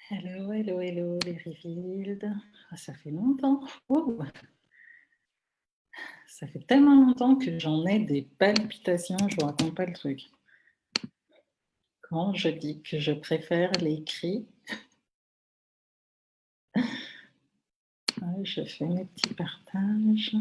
Hello, hello, hello les Revealed. Ça fait longtemps. Oh, ça fait tellement longtemps que j'en ai des palpitations, je vous raconte pas le truc. Quand je dis que je préfère les cris, je fais mes petits partages.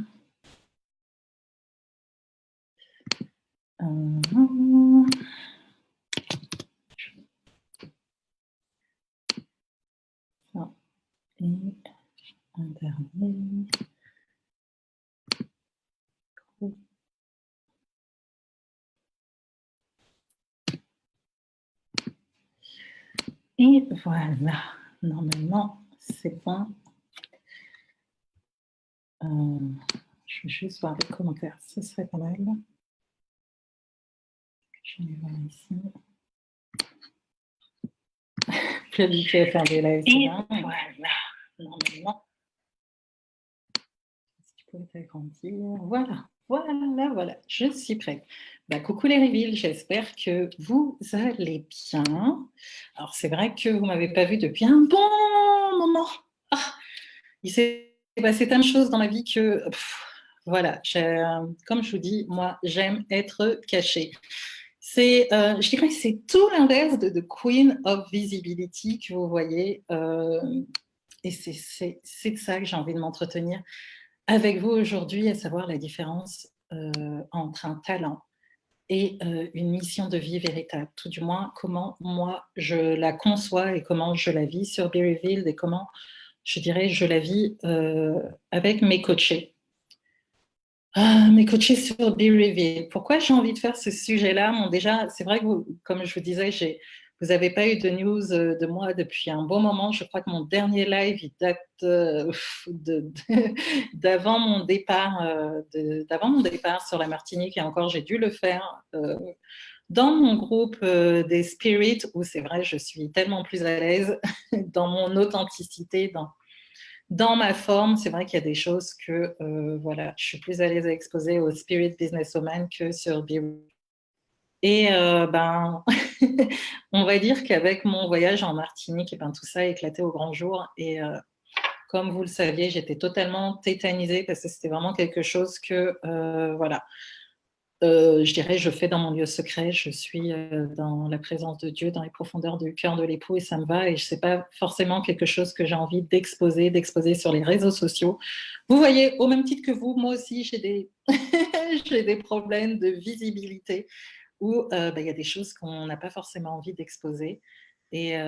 Et un dernier. Et voilà, normalement, c'est bon. Je vais juste voir les commentaires, ce serait pas mal. Je vais voir ici. Plus habitué à faire des lives. Et voilà, normalement. Si tu pouvais t'agrandir. Voilà, je suis prête. Bah, coucou les Reveals, j'espère que vous allez bien. Alors, c'est vrai que vous ne m'avez pas vu depuis un bon moment. Il s'est passé tant de choses dans ma vie que, voilà, comme je vous dis, moi, j'aime être cachée. Je dirais que c'est tout l'inverse de Queen of Visibility que vous voyez. Et c'est de ça que j'ai envie de m'entretenir avec vous aujourd'hui, à savoir la différence entre un talent et une mission de vie véritable. Tout du moins, comment moi, je la conçois et comment je la vis sur Be Revealed et comment, je dirais, je la vis avec mes coachés. Mes coachés sur Be Revealed. Pourquoi j'ai envie de faire ce sujet-là? Bon, déjà, c'est vrai que, comme je vous disais, vous n'avez pas eu de news de moi depuis un bon moment. Je crois que mon dernier live, il date d'avant mon départ, sur la Martinique. Et encore, j'ai dû le faire dans mon groupe des Spirits, où c'est vrai, je suis tellement plus à l'aise dans mon authenticité, dans ma forme. C'est vrai qu'il y a des choses que voilà, je suis plus à l'aise à exposer au Spirit Businesswoman que sur Be. Et on va dire qu'avec mon voyage en Martinique, et tout ça a éclaté au grand jour. Et comme vous le saviez, j'étais totalement tétanisée parce que c'était vraiment quelque chose que, voilà, je dirais, je fais dans mon lieu secret. Je suis dans la présence de Dieu, dans les profondeurs du cœur de l'époux, et ça me va. Et ce n'est pas forcément quelque chose que j'ai envie d'exposer sur les réseaux sociaux. Vous voyez, au même titre que vous, moi aussi, j'ai des, j'ai des problèmes de visibilité où il y a des choses qu'on n'a pas forcément envie d'exposer. Et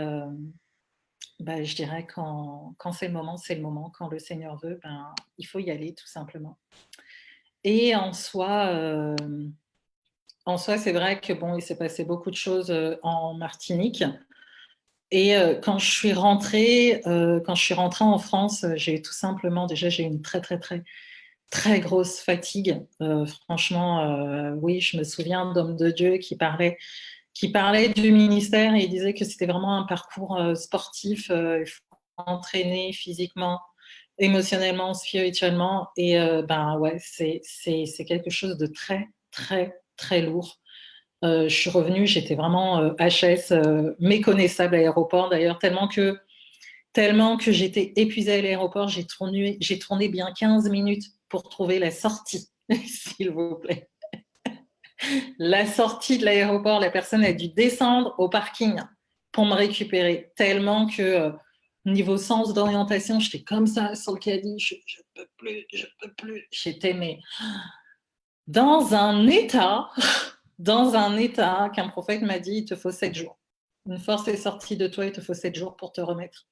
je dirais quand c'est le moment, c'est le moment. Quand le Seigneur veut, il faut y aller tout simplement. Et en soi, c'est vrai que il s'est passé beaucoup de choses en Martinique. Et quand je suis rentrée en France, j'ai tout simplement, déjà, j'ai une très, très, très, très grosse fatigue. Franchement, oui, je me souviens d'hommes de Dieu qui parlaient du ministère et il disait que c'était vraiment un parcours sportif. Il faut entraîner physiquement, émotionnellement, spirituellement. Et ouais, c'est quelque chose de très, très, très lourd. Je suis revenue, j'étais vraiment HS, méconnaissable à l'aéroport d'ailleurs, tellement que j'étais épuisée à l'aéroport. J'ai tourné bien 15 minutes pour trouver la sortie, s'il vous plaît. La sortie de l'aéroport, la personne a dû descendre au parking pour me récupérer, tellement que niveau sens d'orientation, j'étais comme ça sur le caddie, je peux plus. J'étais dans un état qu'un prophète m'a dit, il te faut 7 jours. Une force est sortie de toi, il te faut 7 jours pour te remettre.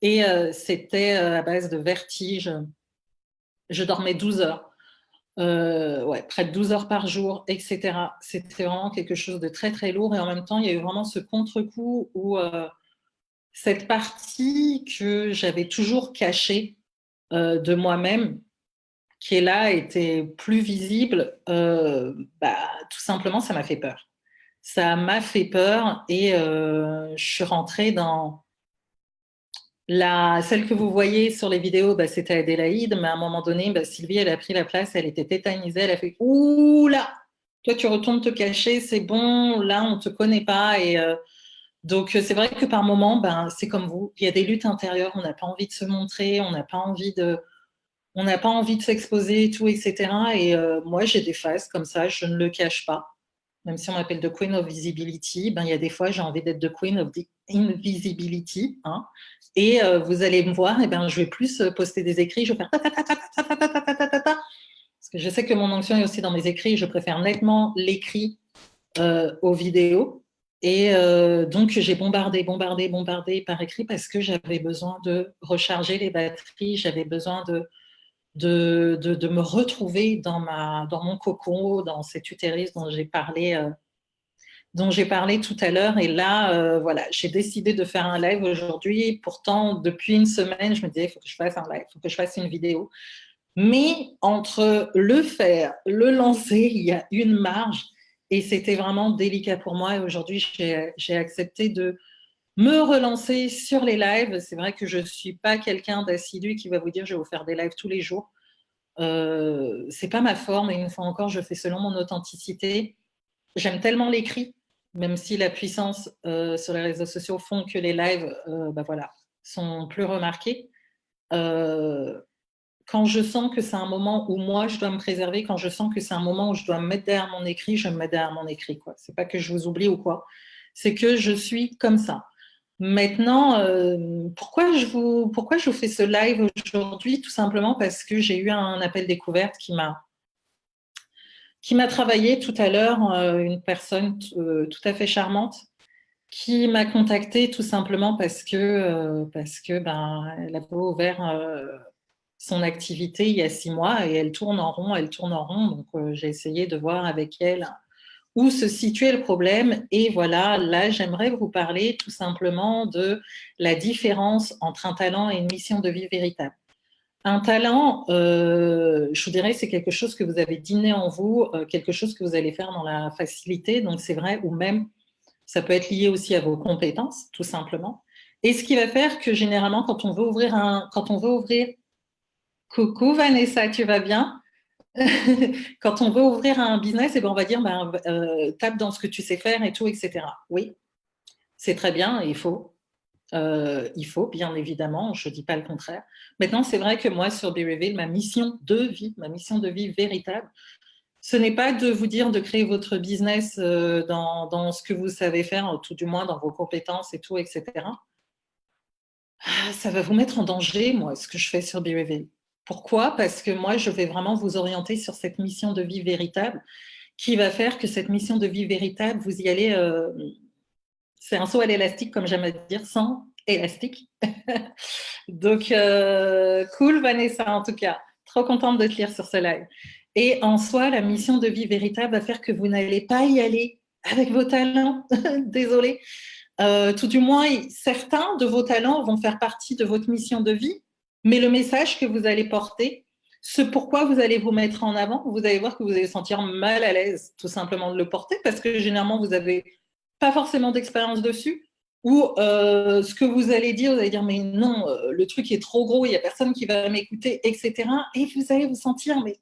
Et c'était à base de vertige. Je dormais 12 heures. ouais, près de 12 heures par jour, etc. C'était vraiment quelque chose de très, très lourd. Et en même temps, il y a eu vraiment ce contre-coup où cette partie que j'avais toujours cachée de moi-même, qui est là, était plus visible. Tout simplement, ça m'a fait peur. Ça m'a fait peur et je suis rentrée dans celle que vous voyez sur les vidéos, c'était Adélaïde, mais à un moment donné, Sylvie, elle a pris la place, elle était tétanisée, elle a fait ouh là, toi tu retournes te cacher, c'est bon, là on te connaît pas. Et donc c'est vrai que par moment, c'est comme vous, il y a des luttes intérieures, on n'a pas envie de se montrer, on n'a pas envie de s'exposer et tout, etc. Et moi j'ai des phases comme ça, je ne le cache pas. Même si on m'appelle The Queen of Visibility, il y a des fois, j'ai envie d'être The Queen of the Invisibility. Hein. Et vous allez me voir, et je vais plus poster des écrits, je vais faire ta ta ta ta ta ta ta ta ta ta ta ta. Parce que je sais que mon onction est aussi dans mes écrits, je préfère nettement l'écrit aux vidéos. Et donc, j'ai bombardé par écrit parce que j'avais besoin de recharger les batteries, j'avais besoin de me retrouver dans mon cocon, dans cet utérus dont j'ai parlé tout à l'heure. Et là, voilà, j'ai décidé de faire un live aujourd'hui. Pourtant, depuis une semaine, je me disais, il faut que je fasse un live, il faut que je fasse une vidéo. Mais entre le faire, le lancer, il y a une marge. Et c'était vraiment délicat pour moi. Et aujourd'hui, j'ai accepté de me relancer sur les lives. C'est vrai que je ne suis pas quelqu'un d'assidu qui va vous dire, je vais vous faire des lives tous les jours. C'est pas ma forme. Et une fois encore, je fais selon mon authenticité. J'aime tellement l'écrit, même si la puissance sur les réseaux sociaux font que les lives voilà, sont plus remarqués. Quand je sens que c'est un moment où moi, je dois me préserver, quand je sens que c'est un moment où je dois me mettre derrière mon écrit, je me mets derrière mon écrit. Ce n'est pas que je vous oublie ou quoi. C'est que je suis comme ça. Maintenant, pourquoi je vous fais ce live aujourd'hui? Tout simplement parce que j'ai eu un appel découverte qui m'a travaillé tout à l'heure, une personne tout à fait charmante qui m'a contactée tout simplement parce que elle a ouvert son activité il y a 6 mois et elle tourne en rond, elle tourne en rond. Donc j'ai essayé de voir avec elle où se situait le problème. Et voilà, là j'aimerais vous parler tout simplement de la différence entre un talent et une mission de vie véritable. Un talent, je vous dirais, c'est quelque chose que vous avez d'inné en vous, quelque chose que vous allez faire dans la facilité, donc c'est vrai, ou même ça peut être lié aussi à vos compétences, tout simplement. Et ce qui va faire que généralement, quand on veut ouvrir, coucou Vanessa, tu vas bien? Quand on veut ouvrir un business, on va dire, tape dans ce que tu sais faire et tout, etc. Oui, c'est très bien, il faut, bien évidemment, je ne dis pas le contraire. Maintenant, c'est vrai que moi, sur Be Reveal, ma mission de vie véritable, ce n'est pas de vous dire de créer votre business dans ce que vous savez faire, tout du moins dans vos compétences et tout, etc. Ça va vous mettre en danger, moi, ce que je fais sur Be Reveal. Pourquoi? Parce que moi, je vais vraiment vous orienter sur cette mission de vie véritable qui va faire que cette mission de vie véritable, vous y allez, c'est un saut à l'élastique, comme j'aime à dire, sans élastique. Donc, cool, Vanessa, en tout cas. Trop contente de te lire sur ce live. Et en soi, la mission de vie véritable va faire que vous n'allez pas y aller avec vos talents. Désolée. Tout du moins, certains de vos talents vont faire partie de votre mission de vie, mais le message que vous allez porter, ce pourquoi vous allez vous mettre en avant, vous allez voir que vous allez sentir mal à l'aise tout simplement de le porter parce que généralement, vous n'avez pas forcément d'expérience dessus ou ce que vous allez dire, mais non, le truc est trop gros, il n'y a personne qui va m'écouter, etc. Et vous allez vous sentir, mais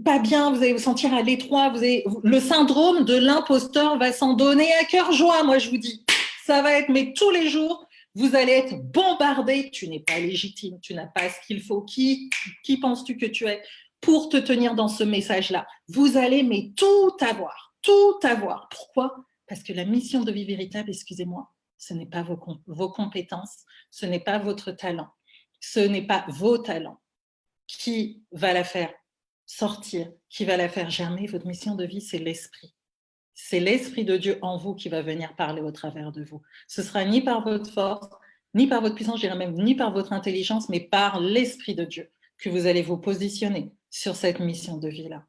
pas bien, vous allez vous sentir à l'étroit, le syndrome de l'imposteur va s'en donner à cœur joie, moi je vous dis. Ça va être, mais tous les jours, vous allez être bombardé, tu n'es pas légitime, tu n'as pas ce qu'il faut, qui penses-tu que tu es pour te tenir dans ce message-là? Vous allez, mais tout avoir, tout avoir. Pourquoi? Parce que la mission de vie véritable, excusez-moi, ce n'est pas vos compétences, ce n'est pas votre talent, ce n'est pas vos talents qui va la faire sortir, qui va la faire germer. Votre mission de vie, c'est l'esprit. C'est l'esprit de Dieu en vous qui va venir parler au travers de vous. Ce sera ni par votre force, ni par votre puissance, je dirais même ni par votre intelligence, mais par l'esprit de Dieu que vous allez vous positionner sur cette mission de vie-là.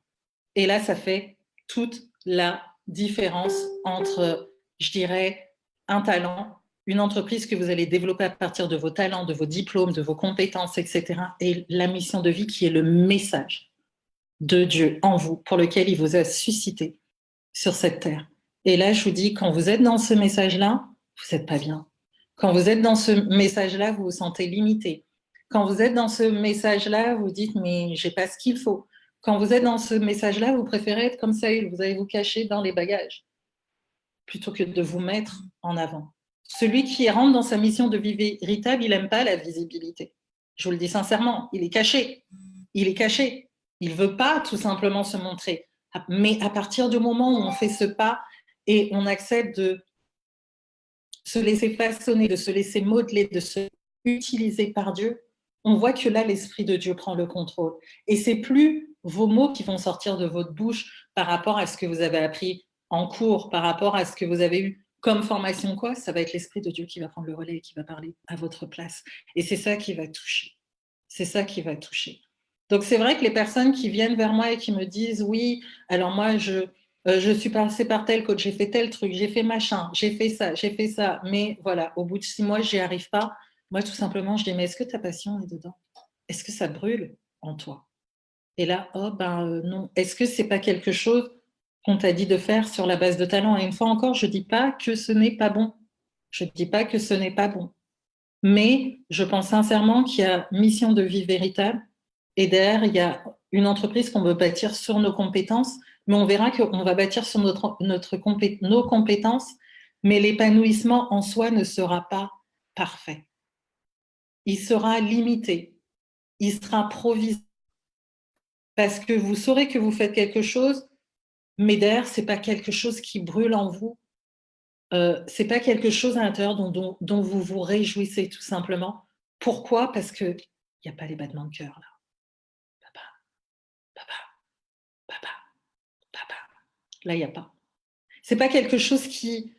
Et là, ça fait toute la différence entre, je dirais, un talent, une entreprise que vous allez développer à partir de vos talents, de vos diplômes, de vos compétences, etc. et la mission de vie qui est le message de Dieu en vous, pour lequel il vous a suscité sur cette terre. Et là, je vous dis, quand vous êtes dans ce message-là, vous n'êtes pas bien. Quand vous êtes dans ce message-là, vous vous sentez limité. Quand vous êtes dans ce message-là, vous dites, mais j'ai pas ce qu'il faut. Quand vous êtes dans ce message-là, vous préférez être comme Saül, vous allez vous cacher dans les bagages, plutôt que de vous mettre en avant. Celui qui rentre dans sa mission de vie véritable, il n'aime pas la visibilité. Je vous le dis sincèrement, il est caché. Il est caché. Il ne veut pas tout simplement se montrer. Mais à partir du moment où on fait ce pas et on accepte de se laisser façonner, de se laisser modeler, de se utiliser par Dieu, on voit que là, l'Esprit de Dieu prend le contrôle. Et c'est plus vos mots qui vont sortir de votre bouche par rapport à ce que vous avez appris en cours, par rapport à ce que vous avez eu comme formation, quoi. Ça va être l'Esprit de Dieu qui va prendre le relais et qui va parler à votre place. Et c'est ça qui va toucher. C'est ça qui va toucher. Donc, c'est vrai que les personnes qui viennent vers moi et qui me disent, oui, alors moi, je suis passée par tel coach, j'ai fait tel truc, j'ai fait machin, j'ai fait ça, mais voilà, au bout de 6 mois, j'y arrive pas. Moi, tout simplement, je dis, mais est-ce que ta passion est dedans? Est-ce que ça brûle en toi? Et là, oh, non. Est-ce que c'est pas quelque chose qu'on t'a dit de faire sur la base de talent? Et une fois encore, je dis pas que ce n'est pas bon. Je dis pas que ce n'est pas bon. Mais je pense sincèrement qu'il y a mission de vie véritable et derrière, il y a une entreprise qu'on veut bâtir sur nos compétences, mais on verra qu'on va bâtir sur nos compétences, mais l'épanouissement en soi ne sera pas parfait. Il sera limité, il sera provisoire, parce que vous saurez que vous faites quelque chose, mais derrière, ce n'est pas quelque chose qui brûle en vous. Ce n'est pas quelque chose à l'intérieur dont vous vous réjouissez tout simplement. Pourquoi? Parce qu'il n'y a pas les battements de cœur là. Papa, papa, papa, papa. Là, il n'y a pas. Ce n'est pas quelque chose qui,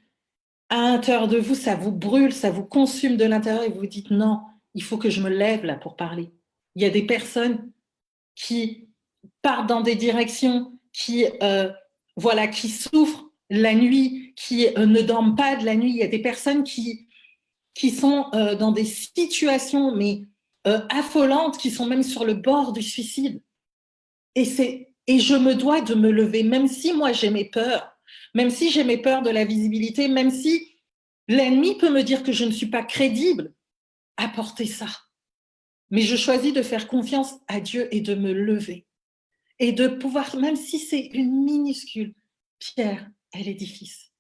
à l'intérieur de vous, ça vous brûle, ça vous consume de l'intérieur et vous vous dites non, il faut que je me lève là pour parler. Il y a des personnes qui partent dans des directions, qui souffrent la nuit, qui ne dorment pas de la nuit. Il y a des personnes qui sont dans des situations affolantes, qui sont même sur le bord du suicide. Et je me dois de me lever, même si moi j'ai mes peurs, même si j'ai mes peurs de la visibilité, même si l'ennemi peut me dire que je ne suis pas crédible, apporter ça. Mais je choisis de faire confiance à Dieu et de me lever. Et de pouvoir, même si c'est une minuscule pierre à l'édifice,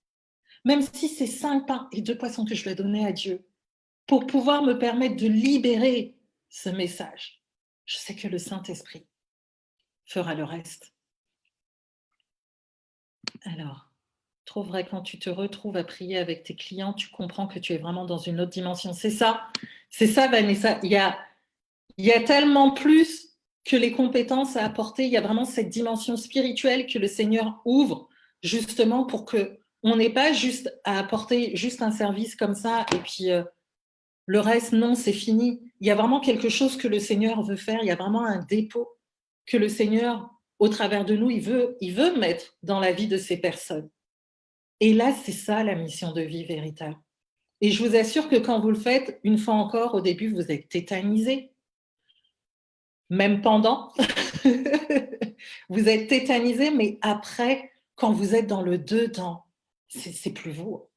même si c'est 5 pains et 2 poissons que je vais donner à Dieu, pour pouvoir me permettre de libérer ce message, je sais que le Saint-Esprit fera le reste. Alors, trop vrai, quand tu te retrouves à prier avec tes clients, tu comprends que tu es vraiment dans une autre dimension. C'est ça, Vanessa. Il y a tellement plus que les compétences à apporter. Il y a vraiment cette dimension spirituelle que le Seigneur ouvre justement pour qu'on n'ait pas juste à apporter juste un service comme ça et puis le reste, non, c'est fini. Il y a vraiment quelque chose que le Seigneur veut faire. Il y a vraiment un dépôt que le Seigneur, au travers de nous, il veut mettre dans la vie de ces personnes. Et là, c'est ça la mission de vie véritable. Et je vous assure que quand vous le faites, une fois encore, au début, vous êtes tétanisé. Même pendant, vous êtes tétanisé, mais après, quand vous êtes dans le dedans, c'est plus vous.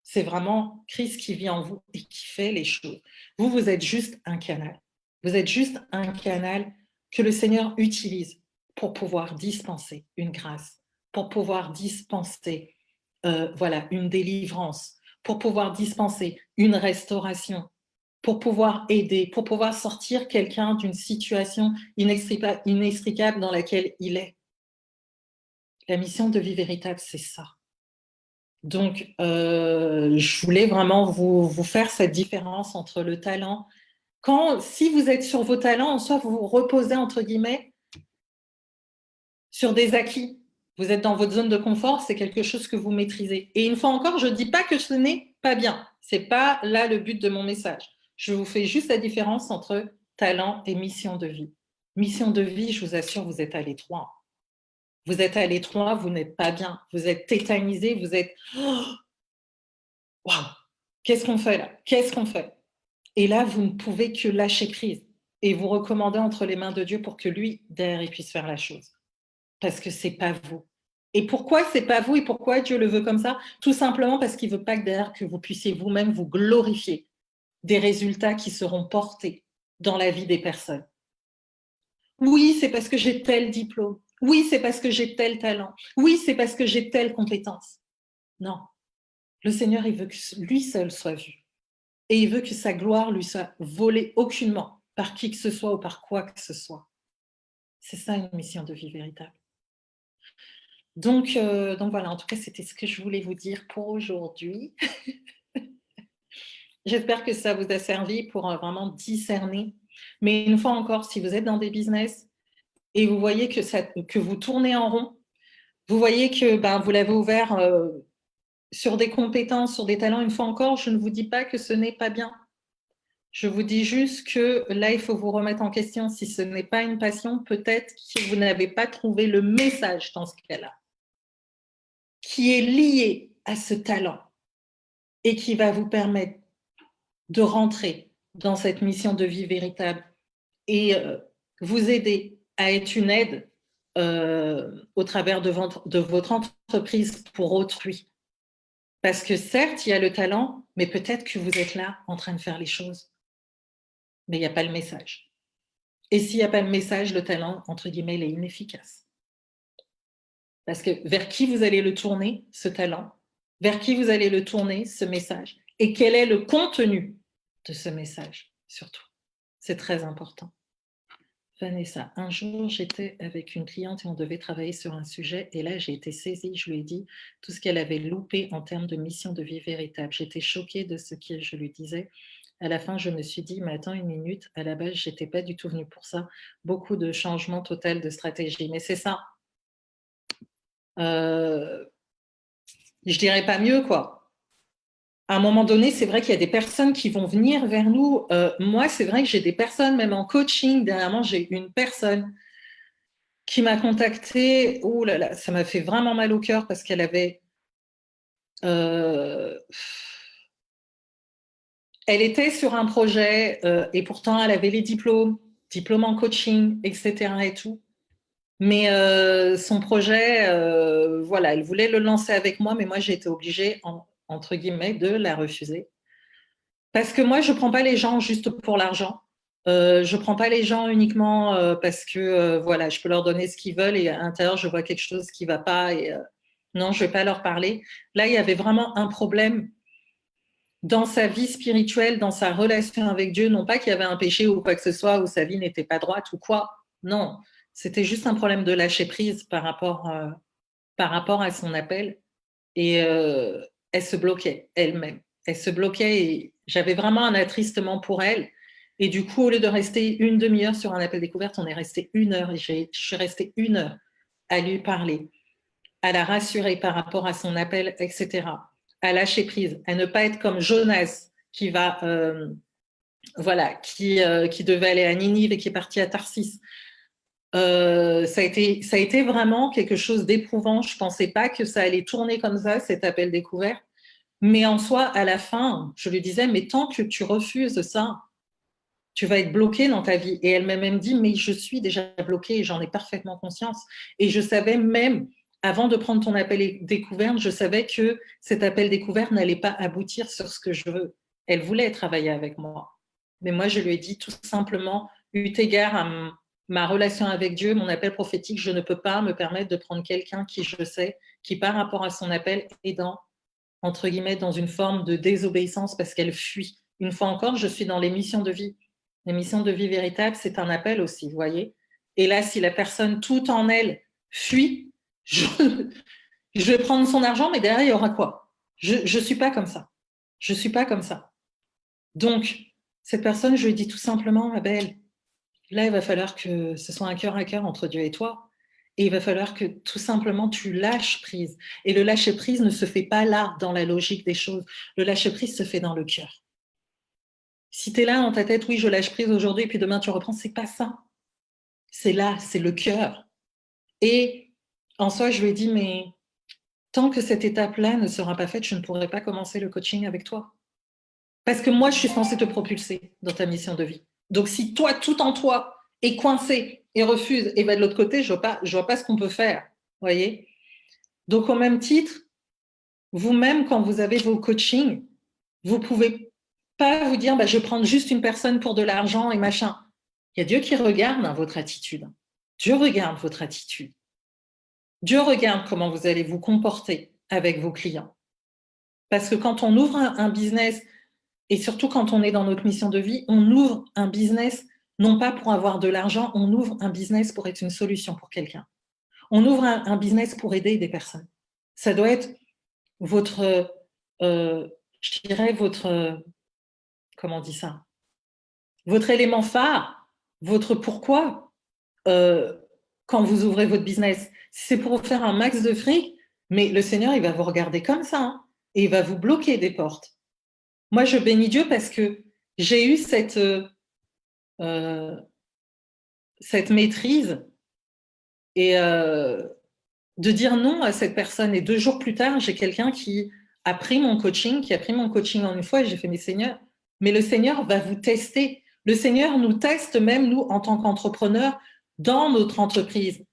C'est vraiment Christ qui vit en vous et qui fait les choses. Vous êtes juste un canal. Vous êtes juste un canal que le Seigneur utilise pour pouvoir dispenser une grâce, pour pouvoir dispenser une délivrance, pour pouvoir dispenser une restauration, pour pouvoir aider, pour pouvoir sortir quelqu'un d'une situation inextricable dans laquelle il est. La mission de vie véritable, c'est ça. Donc, je voulais vraiment vous faire cette différence entre le talent. Si vous êtes sur vos talents, en soi, vous vous reposez, entre guillemets, sur des acquis. Vous êtes dans votre zone de confort, c'est quelque chose que vous maîtrisez. Et une fois encore, je ne dis pas que ce n'est pas bien. Ce n'est pas là le but de mon message. Je vous fais juste la différence entre talent et mission de vie. mission de vie, je vous assure, vous êtes à l'étroit. Vous êtes à l'étroit, vous n'êtes pas bien, vous êtes tétanisé, vous êtes waouh, qu'est-ce qu'on fait là? Qu'est-ce qu'on fait? Et là, vous ne pouvez que lâcher prise et vous recommander entre les mains de Dieu pour que lui, derrière, il puisse faire la chose. Parce que c'est pas vous. Et pourquoi c'est pas vous et pourquoi Dieu le veut comme ça? Tout simplement parce qu'il veut pas que derrière que vous puissiez vous-même vous glorifier des résultats qui seront portés dans la vie des personnes. Oui, c'est parce que j'ai tel diplôme. Oui, c'est parce que j'ai tel talent. Oui, c'est parce que j'ai telle compétence. Non. Le Seigneur, il veut que lui seul soit vu. Et il veut que sa gloire lui soit volée aucunement par qui que ce soit ou par quoi que ce soit. C'est ça une mission de vie véritable. Donc voilà, en tout cas, c'était ce que je voulais vous dire pour aujourd'hui. J'espère que ça vous a servi pour vraiment discerner. Mais une fois encore, si vous êtes dans des business et vous voyez que vous tournez en rond, vous voyez que vous l'avez ouvert sur des compétences, sur des talents, une fois encore, je ne vous dis pas que ce n'est pas bien. Je vous dis juste que là, il faut vous remettre en question. Si ce n'est pas une passion, peut-être que vous n'avez pas trouvé le message dans ce cas-là, qui est lié à ce talent et qui va vous permettre de rentrer dans cette mission de vie véritable et vous aider à être une aide au travers de votre entreprise pour autrui. Parce que certes, il y a le talent, mais peut-être que vous êtes là en train de faire les choses, mais il n'y a pas le message. Et s'il n'y a pas le message, le talent, entre guillemets, il est inefficace. Parce que vers qui vous allez le tourner, ce talent? Vers qui vous allez le tourner, ce message? Et quel est le contenu de ce message, surtout? C'est très important. Vanessa, un jour, j'étais avec une cliente et on devait travailler sur un sujet. Et là, j'ai été saisie. Je lui ai dit tout ce qu'elle avait loupé en termes de mission de vie véritable. J'étais choquée de ce que je lui disais. À la fin, je me suis dit, mais attends une minute, à la base, je n'étais pas du tout venue pour ça. Beaucoup de changements total de stratégie. Mais c'est ça. Je dirais pas mieux, quoi. À un moment donné, c'est vrai qu'il y a des personnes qui vont venir vers nous. Moi, c'est vrai que j'ai des personnes, même en coaching, dernièrement, j'ai une personne qui m'a contactée. Oh là là, ça m'a fait vraiment mal au cœur parce qu'elle avait... elle était sur un projet et pourtant, elle avait les diplômes en coaching, etc. et tout. Mais son projet, voilà, elle voulait le lancer avec moi, mais moi, j'ai été obligée, entre guillemets, de la refuser. Parce que moi, je ne prends pas les gens juste pour l'argent. Je ne prends pas les gens uniquement parce que voilà, je peux leur donner ce qu'ils veulent et à l'intérieur, je vois quelque chose qui ne va pas et non, je ne vais pas leur parler. Là, il y avait vraiment un problème dans sa vie spirituelle, dans sa relation avec Dieu. Non pas qu'il y avait un péché ou quoi que ce soit, ou sa vie n'était pas droite ou quoi. Non, c'était juste un problème de lâcher prise par rapport à son appel. Et elle se bloquait elle-même. Elle se bloquait et j'avais vraiment un attristement pour elle. Et du coup, au lieu de rester une demi-heure sur un appel découverte, on est resté 1 heure et je suis restée 1 heure à lui parler, à la rassurer par rapport à son appel, etc., à lâcher prise, à ne pas être comme Jonas qui va, voilà, qui devait aller à Ninive et qui est parti à Tarsis. Ça a été vraiment quelque chose d'éprouvant. Je ne pensais pas que ça allait tourner comme ça, cet appel découvert. Mais en soi, à la fin, je lui disais, mais tant que tu refuses ça, tu vas être bloqué dans ta vie. Et elle m'a même dit, mais je suis déjà bloquée et j'en ai parfaitement conscience. Et je savais même, avant de prendre ton appel découvert, je savais que cet appel découvert n'allait pas aboutir sur ce que je veux. Elle voulait travailler avec moi. Mais moi, je lui ai dit tout simplement, eu égard à ma relation avec Dieu, mon appel prophétique, je ne peux pas me permettre de prendre quelqu'un qui, je sais, qui par rapport à son appel est entre guillemets, dans une forme de désobéissance parce qu'elle fuit. Une fois encore, je suis dans les missions de vie. Les missions de vie véritables, c'est un appel aussi, vous voyez. Et là, si la personne, tout en elle, fuit, je vais prendre son argent, mais derrière, il y aura quoi? Je ne suis pas comme ça. Je ne suis pas comme ça. Donc, cette personne, je lui dis tout simplement, ma belle, là, il va falloir que ce soit un cœur à cœur entre Dieu et toi. Et il va falloir que tout simplement tu lâches prise. Et le lâcher prise ne se fait pas là, dans la logique des choses. Le lâcher prise se fait dans le cœur. Si tu es là dans ta tête, oui, je lâche prise aujourd'hui, et puis demain tu reprends, c'est pas ça. c'est là, c'est le cœur. Et en soi, je lui ai dit, mais tant que cette étape-là ne sera pas faite, je ne pourrai pas commencer le coaching avec toi. Parce que moi, je suis censée te propulser dans ta mission de vie. Donc, si toi, tout en toi, est coincé et refuse et va de l'autre côté, je vois pas ce qu'on peut faire. Voyez. Donc, au même titre, vous-même, quand vous avez vos coachings, vous pouvez pas vous dire, bah, je vais prendre juste une personne pour de l'argent et machin. Il y a Dieu qui regarde votre attitude. Dieu regarde votre attitude. Dieu regarde comment vous allez vous comporter avec vos clients. Parce que quand on ouvre un business, et surtout quand on est dans notre mission de vie, on ouvre un business non pas pour avoir de l'argent, on ouvre un business pour être une solution pour quelqu'un. On ouvre un business pour aider des personnes. Ça doit être votre, je dirais votre, comment on dit ça, votre élément phare, votre pourquoi quand vous ouvrez votre business. Si c'est pour faire un max de fric, mais le Seigneur, il va vous regarder comme ça hein, et il va vous bloquer des portes. Moi, je bénis Dieu parce que j'ai eu cette maîtrise et de dire non à cette personne. Et 2 jours plus tard, j'ai quelqu'un qui a pris mon coaching, en une fois, et j'ai fait, mais le Seigneur va vous tester. Le Seigneur nous teste même, nous, en tant qu'entrepreneurs, dans notre entreprise.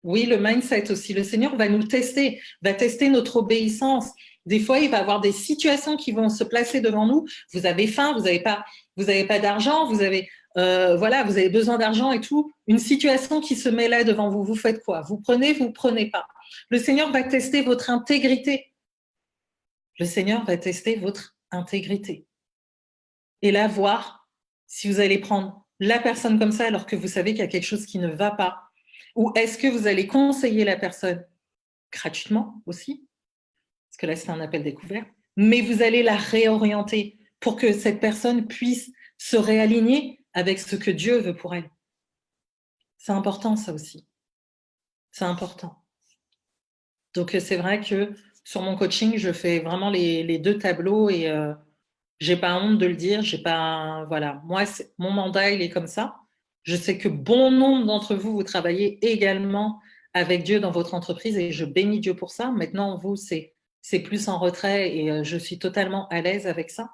Oui, le mindset aussi. Le Seigneur va nous tester, va tester notre obéissance. Des fois, il va y avoir des situations qui vont se placer devant nous. Vous avez faim, vous n'avez pas d'argent, vous avez besoin d'argent et tout. Une situation qui se met là devant vous, vous faites quoi? Vous prenez pas. Le Seigneur va tester votre intégrité. Le Seigneur va tester votre intégrité. Et là, voir si vous allez prendre la personne comme ça alors que vous savez qu'il y a quelque chose qui ne va pas. Ou est-ce que vous allez conseiller la personne gratuitement aussi, parce que là, c'est un appel découvert, mais vous allez la réorienter pour que cette personne puisse se réaligner avec ce que Dieu veut pour elle. C'est important, ça aussi. C'est important. Donc, c'est vrai que sur mon coaching, je fais vraiment les 2 tableaux et j'ai pas honte de le dire. Voilà. Moi, mon mandat, il est comme ça. Je sais que bon nombre d'entre vous, vous travaillez également avec Dieu dans votre entreprise et je bénis Dieu pour ça. Maintenant, vous, c'est plus en retrait et je suis totalement à l'aise avec ça.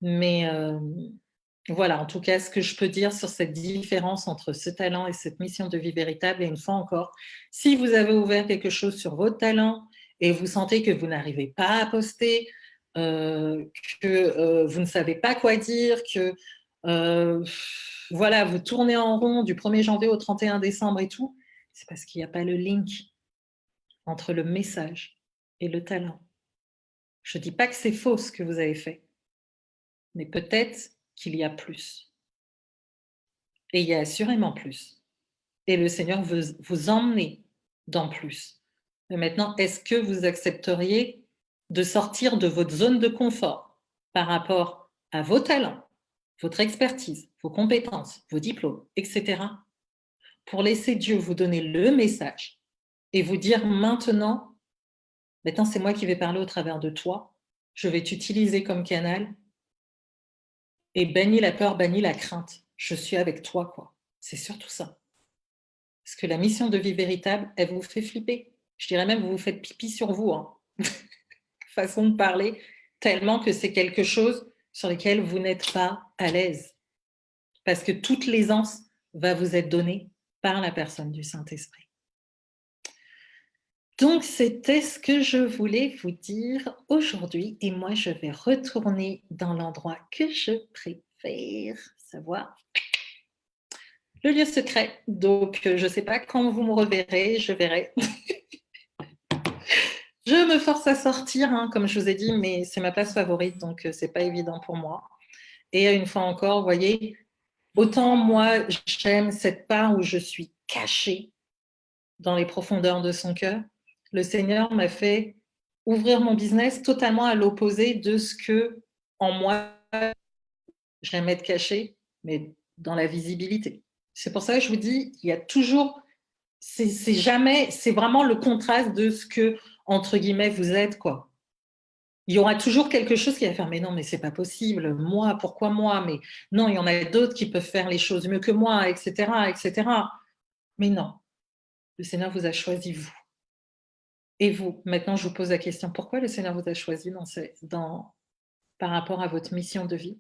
Mais voilà, en tout cas, ce que je peux dire sur cette différence entre ce talent et cette mission de vie véritable, et une fois encore, si vous avez ouvert quelque chose sur votre talent et vous sentez que vous n'arrivez pas à poster, que vous ne savez pas quoi dire, que voilà, vous tournez en rond du 1er janvier au 31 décembre et tout, c'est parce qu'il n'y a pas le link entre le message et le talent. Je ne dis pas que c'est faux ce que vous avez fait, mais peut-être qu'il y a plus. Et il y a assurément plus. Et le Seigneur veut vous emmener dans plus. Mais maintenant, est-ce que vous accepteriez de sortir de votre zone de confort par rapport à vos talents, votre expertise, vos compétences, vos diplômes, etc., pour laisser Dieu vous donner le message et vous dire maintenant, c'est moi qui vais parler au travers de toi, je vais t'utiliser comme canal et bannis la peur, bannis la crainte. Je suis avec toi, quoi. C'est surtout ça. Parce que la mission de vie véritable, elle vous fait flipper. Je dirais même, vous vous faites pipi sur vous. Hein. Façon de parler, tellement que c'est quelque chose sur lequel vous n'êtes pas à l'aise. Parce que toute l'aisance va vous être donnée par la personne du Saint-Esprit. Donc, c'était ce que je voulais vous dire aujourd'hui. Et moi, je vais retourner dans l'endroit que je préfère, savoir le lieu secret. Donc, je ne sais pas quand vous me reverrez, je verrai. Je me force à sortir, hein, comme je vous ai dit, mais c'est ma place favorite, donc c'est pas évident pour moi. Et une fois encore, vous voyez, autant moi, j'aime cette part où je suis cachée dans les profondeurs de son cœur. Le Seigneur m'a fait ouvrir mon business totalement à l'opposé de ce que, en moi, j'aime être cachée, mais dans la visibilité. C'est pour ça que je vous dis, il y a toujours, c'est jamais, c'est vraiment le contraste de ce que, entre guillemets, vous êtes, quoi. Il y aura toujours quelque chose qui va faire, mais non, mais c'est pas possible. Moi, pourquoi moi? Mais non, il y en a d'autres qui peuvent faire les choses mieux que moi, etc., etc. Mais non, le Seigneur vous a choisi vous. Et vous, maintenant je vous pose la question, pourquoi le Seigneur vous a choisi par rapport à votre mission de vie?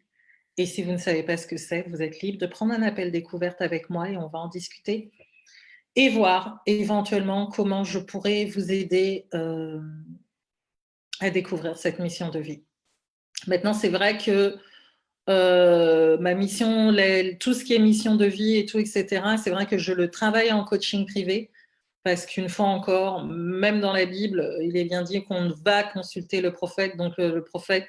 Et si vous ne savez pas ce que c'est, vous êtes libre de prendre un appel découverte avec moi et on va en discuter et voir éventuellement comment je pourrais vous aider à découvrir cette mission de vie. Maintenant, c'est vrai que ma mission, tout ce qui est mission de vie et tout, etc., c'est vrai que je le travaille en coaching privé parce qu'une fois encore, même dans la Bible, il est bien dit qu'on va consulter le prophète. Donc, le prophète,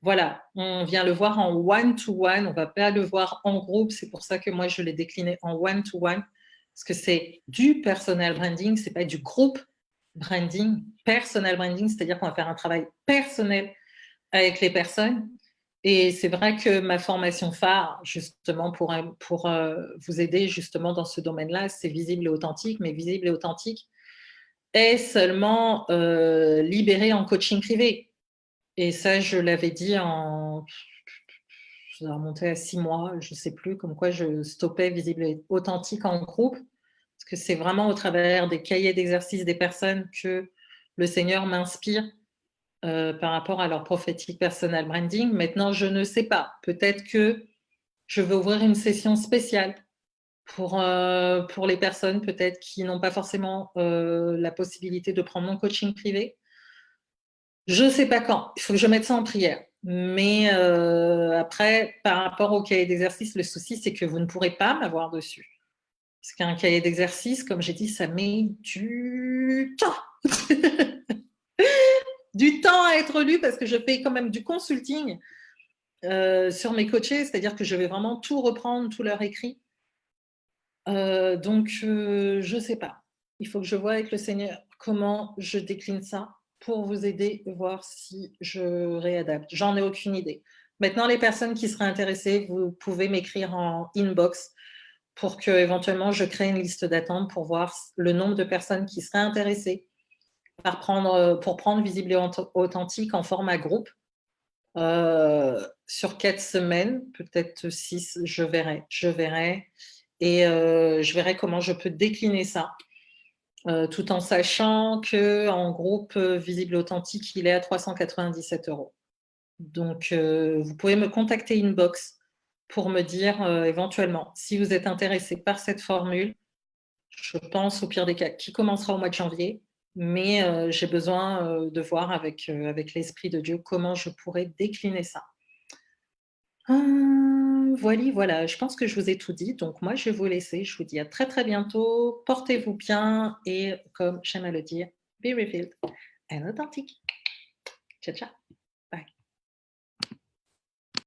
voilà, on vient le voir en one-to-one, on ne va pas le voir en groupe. C'est pour ça que moi, je l'ai décliné en one-to-one, parce que c'est du personal branding, ce n'est pas du groupe branding. Personal branding, c'est-à-dire qu'on va faire un travail personnel avec les personnes. Et c'est vrai que ma formation phare, justement, pour vous aider justement dans ce domaine-là, c'est visible et authentique, mais visible et authentique est seulement libéré en coaching privé. Et ça, je l'avais dit ça a remonté à 6 mois, je ne sais plus, comme quoi je stoppais visible et authentique en groupe, parce que c'est vraiment au travers des cahiers d'exercice des personnes que le Seigneur m'inspire par rapport à leur prophétique personal branding. Maintenant, je ne sais pas. Peut-être que je vais ouvrir une session spéciale pour les personnes peut-être qui n'ont pas forcément la possibilité de prendre mon coaching privé. Je ne sais pas quand. Il faut que je mette ça en prière. Mais après, par rapport au cahier d'exercice, le souci, c'est que vous ne pourrez pas m'avoir dessus. Parce qu'un cahier d'exercice, comme j'ai dit, ça met du temps. Du temps à être lu parce que je fais quand même du consulting sur mes coachés, c'est-à-dire que je vais vraiment tout reprendre, tout leur écrit. Donc, je ne sais pas. Il faut que je vois avec le Seigneur comment je décline ça pour vous aider et voir si je réadapte. J'en ai aucune idée. Maintenant, les personnes qui seraient intéressées, vous pouvez m'écrire en inbox pour que éventuellement je crée une liste d'attente pour voir le nombre de personnes qui seraient intéressées pour prendre Visible et Authentique en format groupe. Sur 4 semaines, peut-être 6, je verrai. Et je verrai comment je peux décliner ça, tout en sachant qu'en groupe Visible et Authentique, il est à 397 €. Donc, vous pouvez me contacter inbox pour me dire éventuellement si vous êtes intéressé par cette formule. Je pense au pire des cas qui commencera au mois de janvier, mais j'ai besoin de voir avec l'Esprit de Dieu comment je pourrais décliner ça. Voilà, je pense que je vous ai tout dit, donc moi je vais vous laisser. Je vous dis à très très bientôt. Portez-vous bien et comme j'aime à le dire, be revealed and authentique. Ciao, ciao.